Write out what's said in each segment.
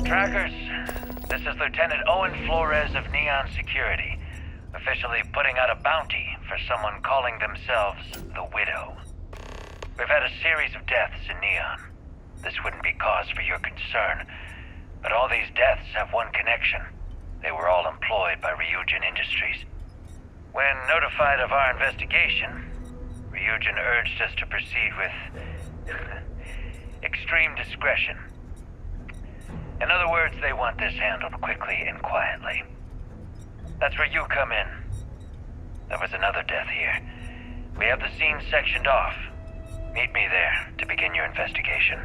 Trackers, this is Lieutenant Owen Flores of Neon Security, officially putting out a bounty for someone calling themselves the Widow. We've had a series of deaths in Neon. This wouldn't be cause for your concern, but all these deaths have one connection. They were all employed by Ryujin Industries. When notified of our investigation, Ryujin urged us to proceed with extreme discretion. In other words, they want this handled quickly and quietly. That's where you come in. There was another death here. We have the scene sectioned off. Meet me there to begin your investigation.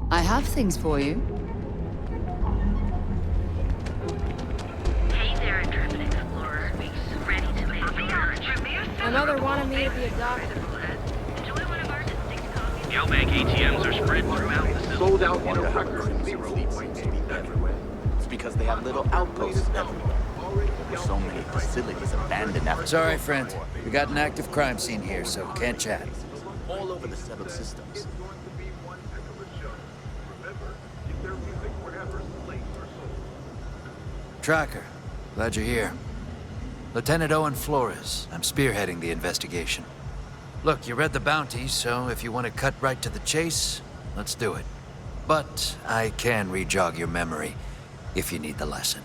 I have things for you. Hey there, intrepid explorer. Ready to make Another wanted me to be a doctor. Enjoy one of our distinct coffees. Geobank ATMs are spread throughout the system. Sold out in a record. Everywhere. It's because they have little outposts everywhere. There's so many facilities abandoned after. Sorry, friend. We got an active crime scene here, so can't chat. All over the settled systems. Tracker, glad you're here. Lieutenant Owen Flores. I'm spearheading the investigation. Look, you read the bounty, so if you want to cut right to the chase, let's do it. But I can re-jog your memory if you need the lesson.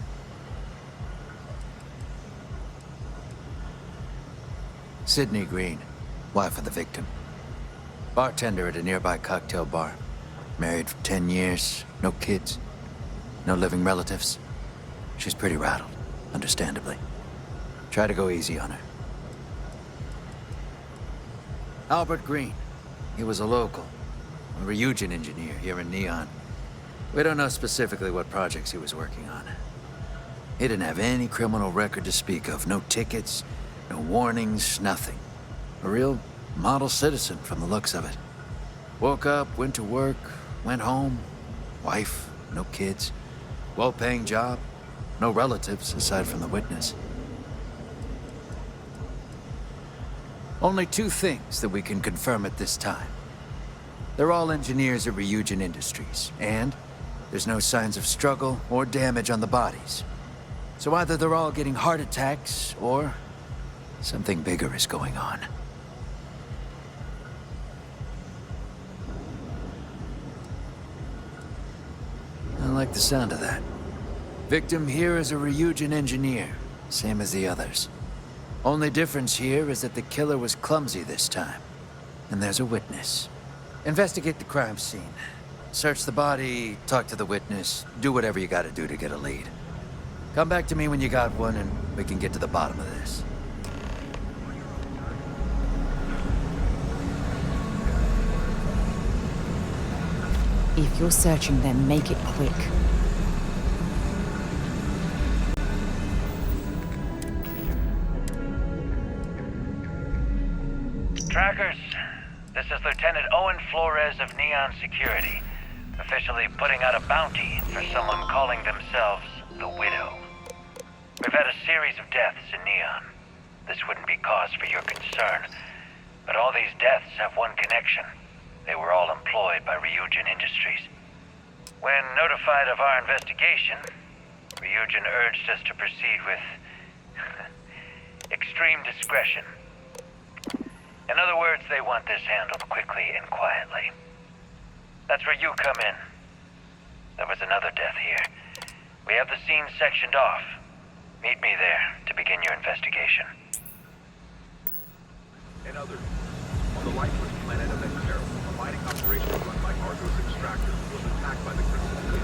Sydney Green, wife of the victim. Bartender at a nearby cocktail bar. Married for 10 years, no kids, no living relatives. She's pretty rattled, understandably. Try to go easy on her. Albert Green. He was a local, a Ryujin engineer here in Neon. We don't know specifically what projects he was working on. He didn't have any criminal record to speak of. No tickets, no warnings, nothing. A real model citizen from the looks of it. Woke up, went to work, went home. Wife, no kids. Well-paying job. No relatives aside from the witness. Only two things that we can confirm at this time. They're all engineers at Ryujin Industries, and there's no signs of struggle or damage on the bodies. So either they're all getting heart attacks, or something bigger is going on. I like the sound of that. Victim here is a Ryujin engineer, same as the others. Only difference here is that the killer was clumsy this time. And there's a witness. Investigate the crime scene. Search the body, talk to the witness, do whatever you gotta do to get a lead. Come back to me when you got one and we can get to the bottom of this. If you're searching them, make it quick. Trackers, this is Lieutenant Owen Flores of Neon Security, officially putting out a bounty for someone calling themselves the Widow. We've had a series of deaths in Neon. This wouldn't be cause for your concern, but all these deaths have one connection. They were all employed by Ryujin Industries. When notified of our investigation, Ryujin urged us to proceed with extreme discretion. In other words, they want this handled quickly and quietly. That's where you come in. There was another death here. We have the scene sectioned off. Meet me there to begin your investigation. And others. On the lifeless planet of Exero, a mining operation run by Argos Extractor was attacked by the Crimson Fleet.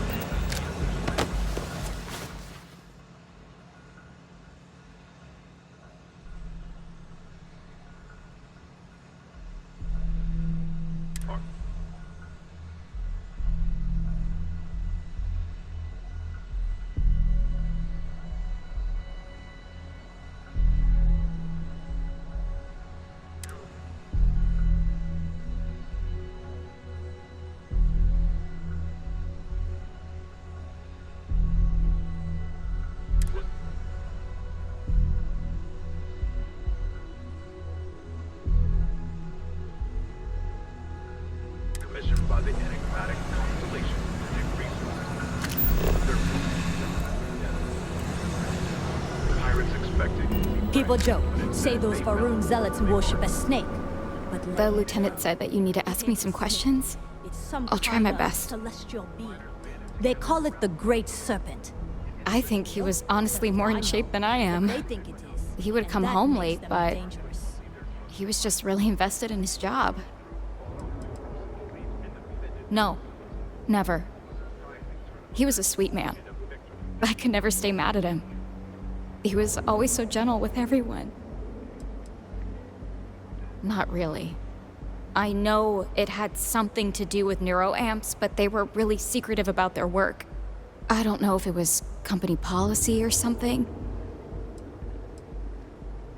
evil joke. Say those Faroon zealots worship a snake. But The lieutenant said that you need to ask me some questions. I'll try my best. Celestial being. They call it the Great Serpent. I think he was honestly more in shape than I am. They think it is. He would and come that home makes late, them but dangerous. he was just really invested in his job. No, never. He was a sweet man. I could never stay mad at him. He was always so gentle with everyone. Not really. I know it had something to do with neuroamps, but they were really secretive about their work. I don't know if it was company policy or something.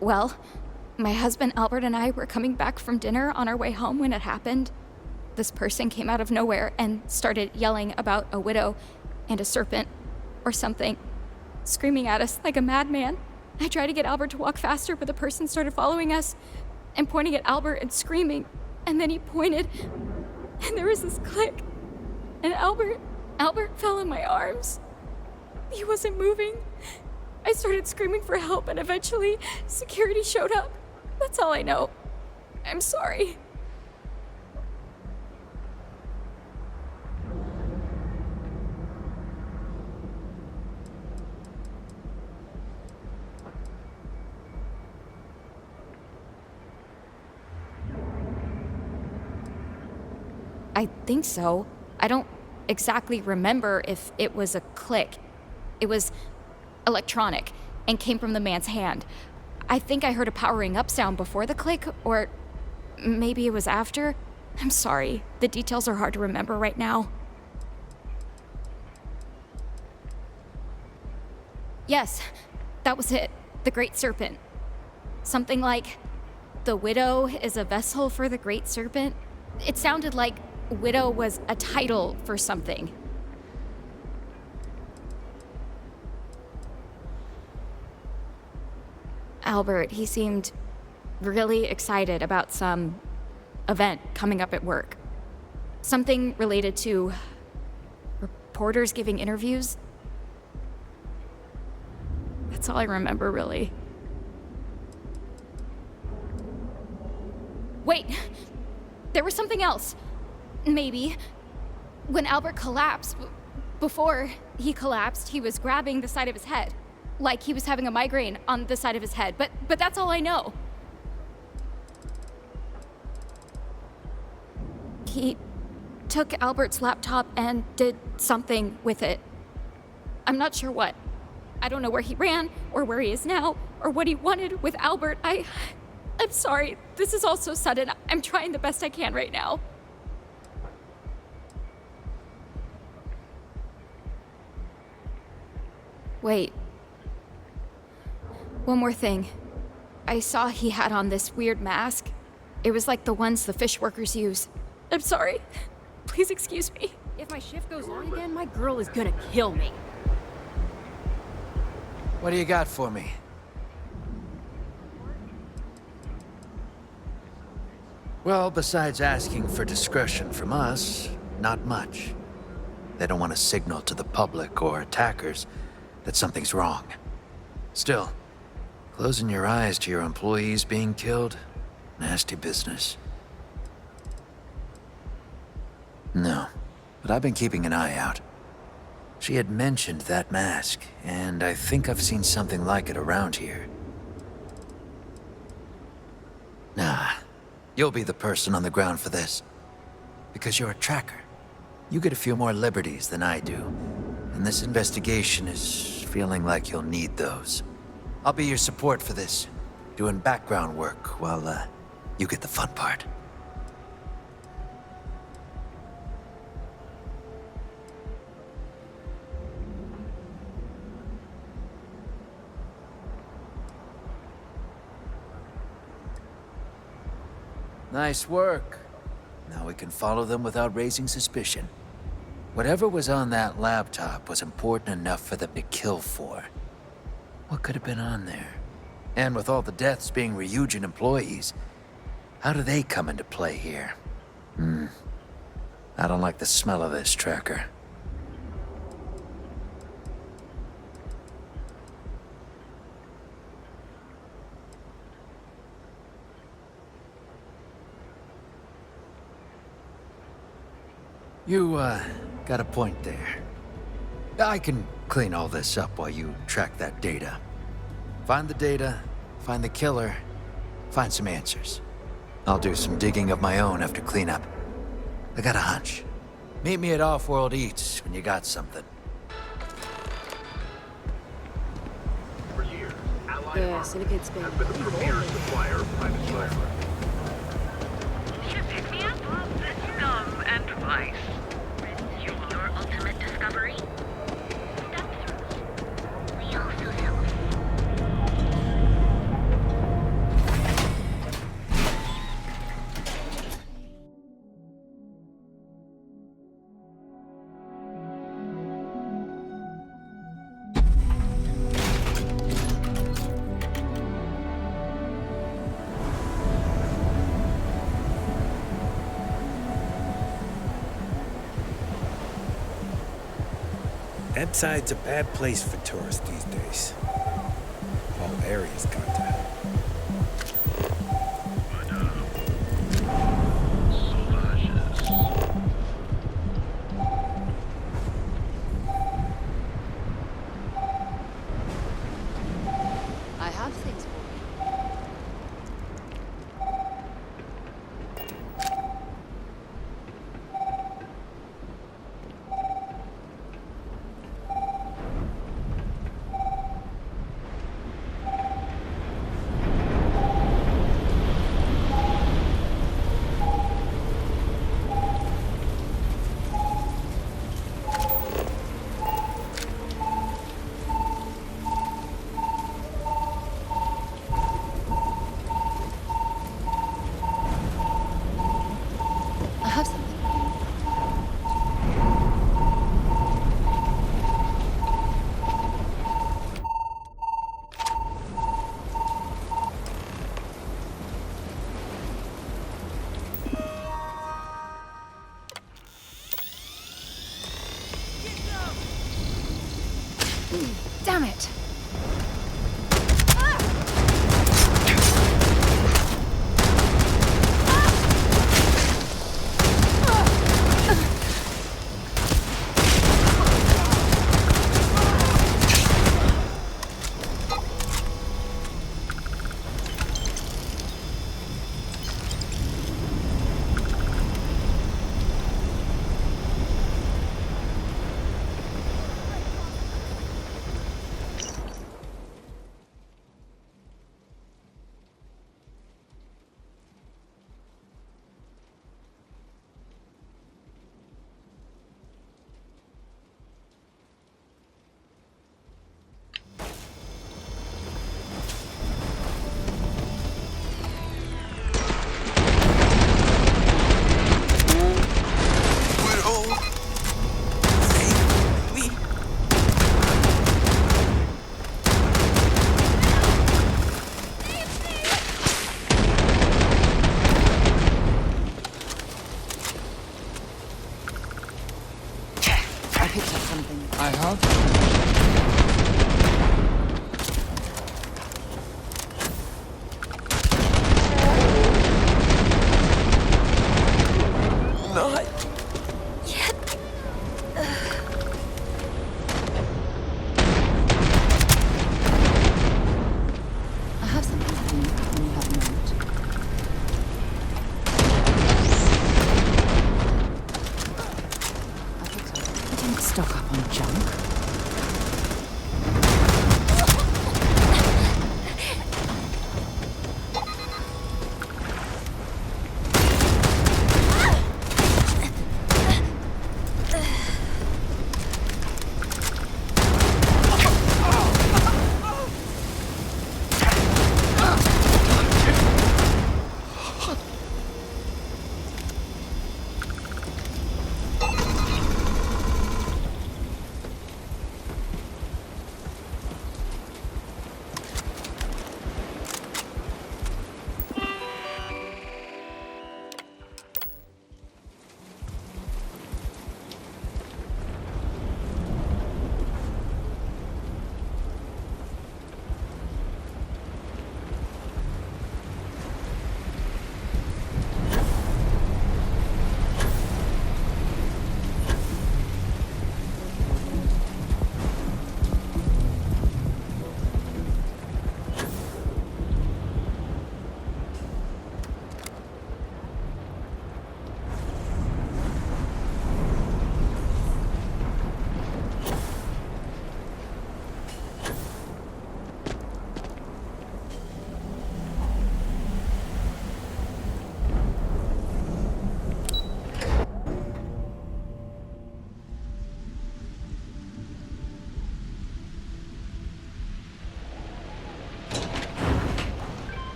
Well, my husband Albert and I were coming back from dinner on our way home when it happened. This person came out of nowhere and started yelling about a widow and a serpent or something, screaming at us like a madman. I tried to get Albert to walk faster, but the person started following us and pointing at Albert and screaming. And then he pointed, and there was this click. And Albert fell in my arms. He wasn't moving. I started screaming for help, and eventually security showed up. That's all I know. I'm sorry. I think so. I don't exactly remember if it was a click. It was electronic and came from the man's hand. I think I heard a powering up sound before the click, or maybe it was after. I'm sorry. The details are hard to remember right now. Yes, that was it. The Great Serpent. Something like, the widow is a vessel for the Great Serpent. It sounded like widow was a title for something. Albert, he seemed really excited about some event coming up at work. Something related to reporters giving interviews. That's all I remember, really. Wait, there was something else. Maybe. When Albert collapsed, before he collapsed, he was grabbing the side of his head. Like he was having a migraine on the side of his head. But that's all I know. He took Albert's laptop and did something with it. I'm not sure what. I don't know where he ran, or where he is now, or what he wanted with Albert. I'm sorry. This is all so sudden. I'm trying the best I can right now. Wait. One more thing. I saw he had on this weird mask. It was like the ones the fish workers use. I'm sorry. Please excuse me. If my shift goes on again, my girl is gonna kill me. What do you got for me? Well, besides asking for discretion from us, not much. They don't want to signal to the public or attackers that something's wrong. Still, closing your eyes to your employees being killed? Nasty business. No, but I've been keeping an eye out. She had mentioned that mask, and I think I've seen something like it around here. Nah, you'll be the person on the ground for this. Because you're a tracker. You get a few more liberties than I do, and this investigation is feeling like you'll need those. I'll be your support for this, doing background work while, you get the fun part. Nice work. Now we can follow them without raising suspicion. Whatever was on that laptop was important enough for them to kill for. What could have been on there? And with all the deaths being Ryujin employees, how do they come into play here? I don't like the smell of this, Tracker. You, got a point there. I can clean all this up while you track that data. Find the data, find the killer, find some answers. I'll do some digging of my own after cleanup. I got a hunch. Meet me at Off-World Eats when you got something. For years, Allied The Armor Syndicate's been has been the premier supplier of private transport. You pick me up? Scum and vice. Your ultimate discovery? Step-throughs. We also sell. That side's a bad place for tourists these days. All areas got to help. I have things for you. I have something. Damn it! I picked up something. I hope. Not Yet. I have something for you when you have a moment. I picked up. I didn't stock up on junk.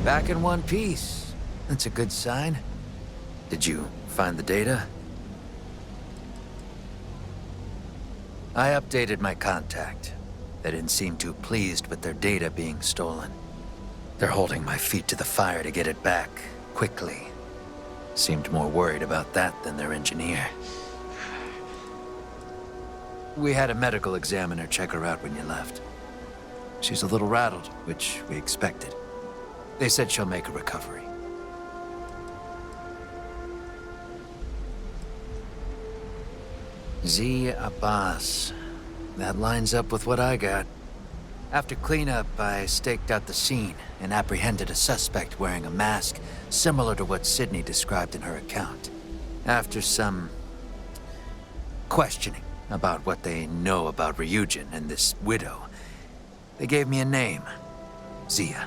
Back in one piece. That's a good sign. Did you find the data? I updated my contact. They didn't seem too pleased with their data being stolen. They're holding my feet to the fire to get it back, quickly. Seemed more worried about that than their engineer. We had a medical examiner check her out when you left. She's a little rattled, which we expected. They said she'll make a recovery. Zia Abbas. That lines up with what I got. After cleanup, I staked out the scene and apprehended a suspect wearing a mask similar to what Sydney described in her account. After some questioning about what they know about Ryujin and this widow, they gave me a name, Zia.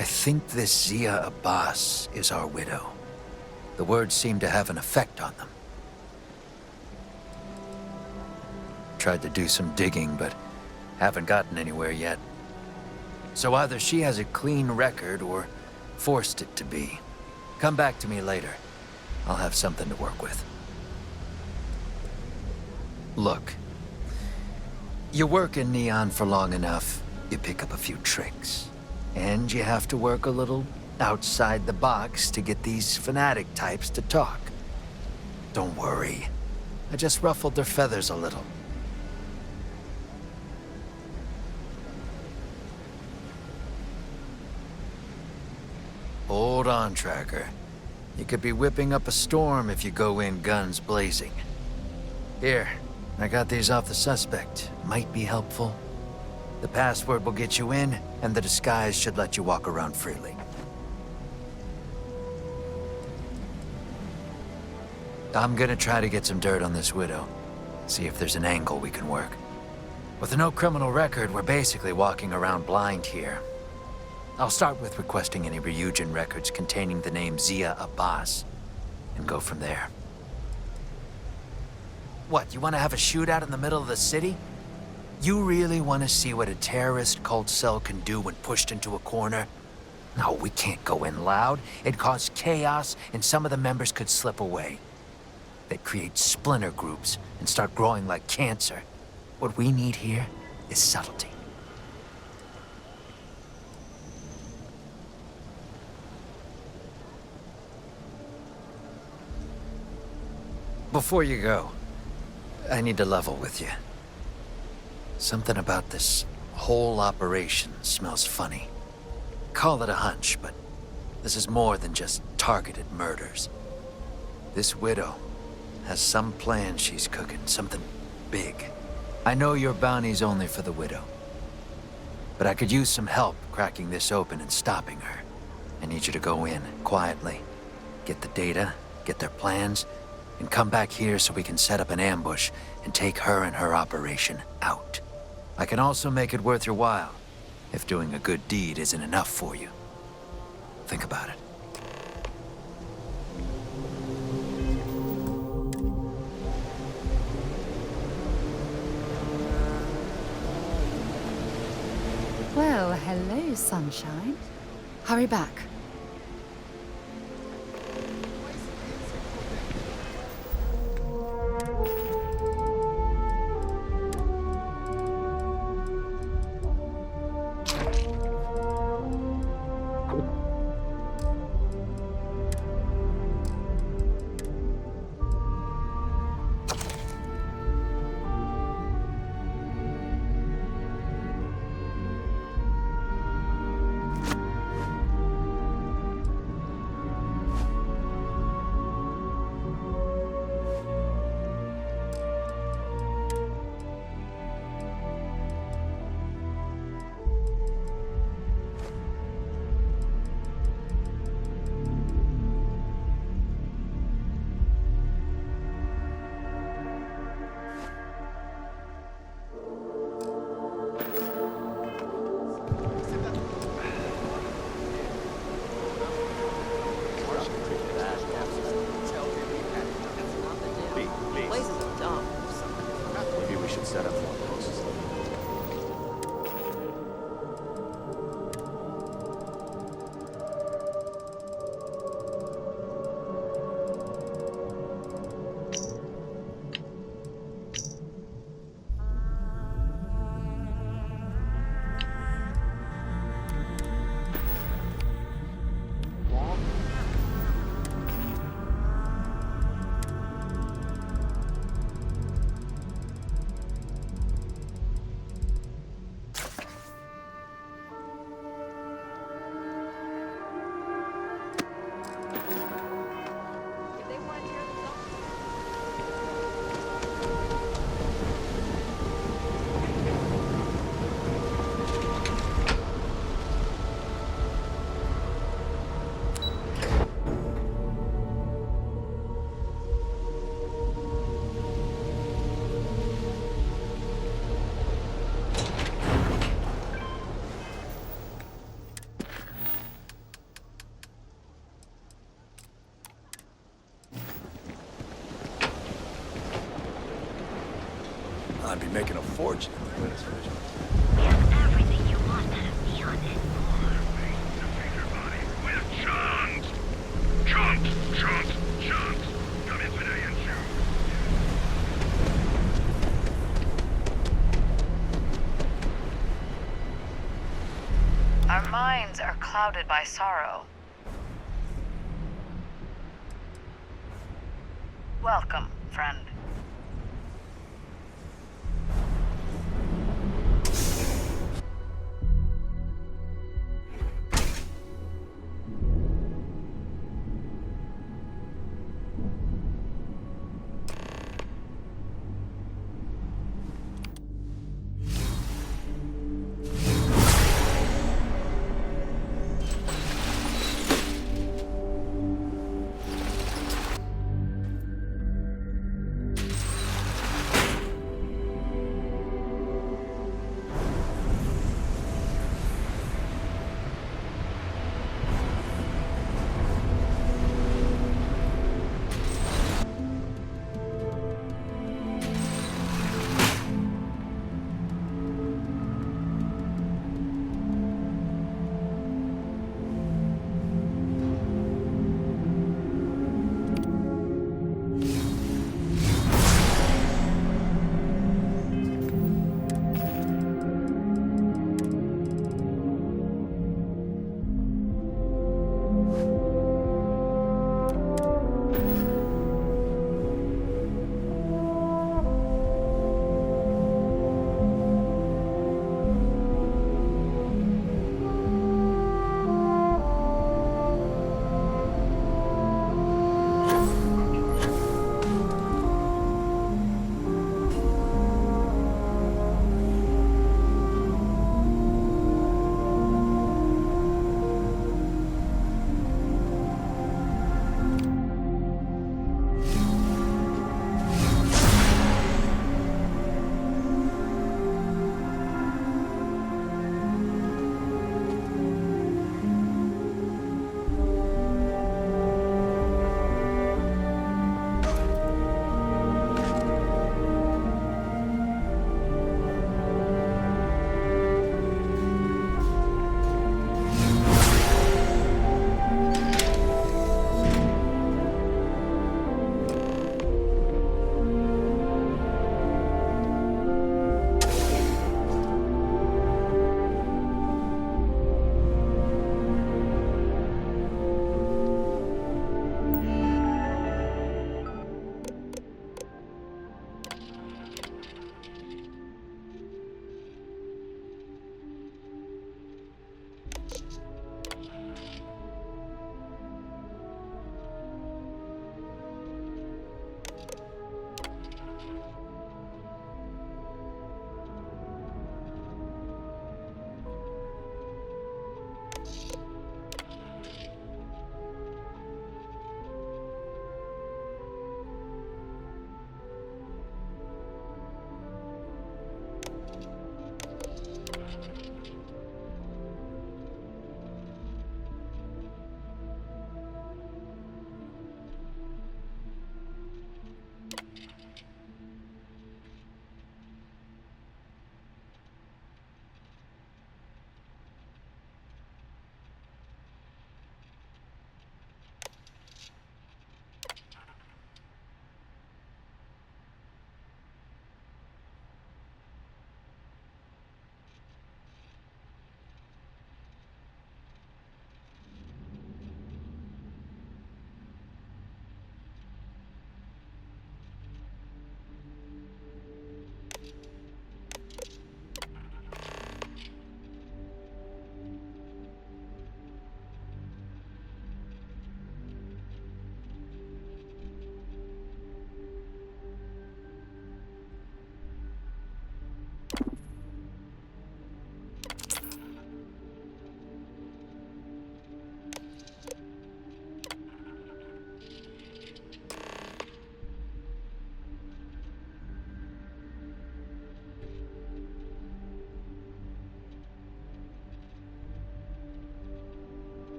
I think this Zia Abbas is our widow. The words seem to have an effect on them. Tried to do some digging, but haven't gotten anywhere yet. So either she has a clean record or forced it to be. Come back to me later. I'll have something to work with. Look, you work in Neon for long enough, you pick up a few tricks. And you have to work a little outside the box to get these fanatic types to talk. Don't worry. I just ruffled their feathers a little. Hold on, Tracker. You could be whipping up a storm if you go in guns blazing. Here, I got these off the suspect. Might be helpful. The password will get you in, and the disguise should let you walk around freely. I'm gonna try to get some dirt on this widow. See if there's an angle we can work. With no criminal record, we're basically walking around blind here. I'll start with requesting any Ryujin records containing the name Zia Abbas, and go from there. What, you want to have a shootout in the middle of the city? You really want to see what a terrorist cult cell can do when pushed into a corner? No, we can't go in loud. It'd cause chaos, and some of the members could slip away. They'd create splinter groups and start growing like cancer. What we need here is subtlety. Before you go, I need to level with you. Something about this whole operation smells funny. Call it a hunch, but this is more than just targeted murders. This widow has some plan she's cooking, something big. I know your bounty's only for the widow, but I could use some help cracking this open and stopping her. I need you to go in quietly, get the data, get their plans, and come back here so we can set up an ambush and take her and her operation out. I can also make it worth your while, if doing a good deed isn't enough for you. Think about it. Well, hello, sunshine. Hurry back. I'd be making a fortune. We have everything you want out of Neon and more. Defeat your body with chunks! Chunks! Chunks! Chunks! Come in today and shoot. Our minds are clouded by sorrow. Welcome, friend.